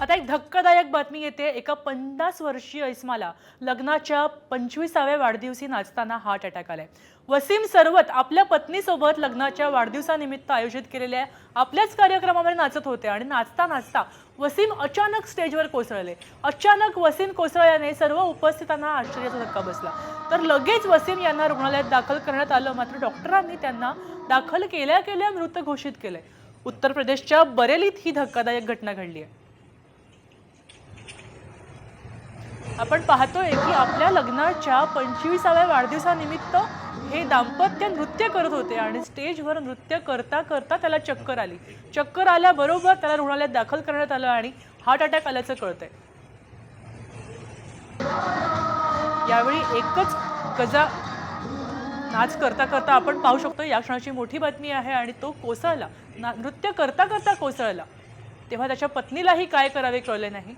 आता एक धक्कादायक बातमी येते। एका 50 वर्षीय इस्माला लग्नाच्या 25व्या वाढदिवशी नाचताना हार्ट अटॅक आलाय। वसीम सरवत आपल्या पत्नीसोबत लग्नाच्या वाढदिवसानिमित्त आयोजित केलेल्या आपल्याच कार्यक्रमामध्ये नाचत होते आणि नाचता नाचता वसीम अचानक स्टेजवर कोसळले। अचानक वसीम कोसळल्याने सर्व उपस्थितांना आश्चर्याचा धक्का बसला। तर लगेच वसीम यांना रुग्णालयात दाखल करण्यात आलं, मात्र डॉक्टरांनी त्यांना दाखल केल्या मृत घोषित केले। उत्तर प्रदेशच्या बरेलीत ही धक्कादायक घटना घडली आहे। आपण पाहतोय की आपल्या लग्नाच्या 25व्या वाढदिवसानिमित्त हे दाम्पत्य नृत्य करत होते आणि स्टेजवर नृत्य करता करता त्याला चक्कर आली। चक्कर आल्याबरोबर त्याला रुग्णालयात दाखल करण्यात आलं आणि हार्ट अटॅक आल्याचं कळतंय। यावेळी एकच गजा नाच करता करता आपण पाहू शकतो या क्षणाची मोठी बातमी आहे आणि तो कोसळला, नृत्य करता करता कोसळला। तेव्हा त्याच्या पत्नीलाही काय करावे कळले नाही।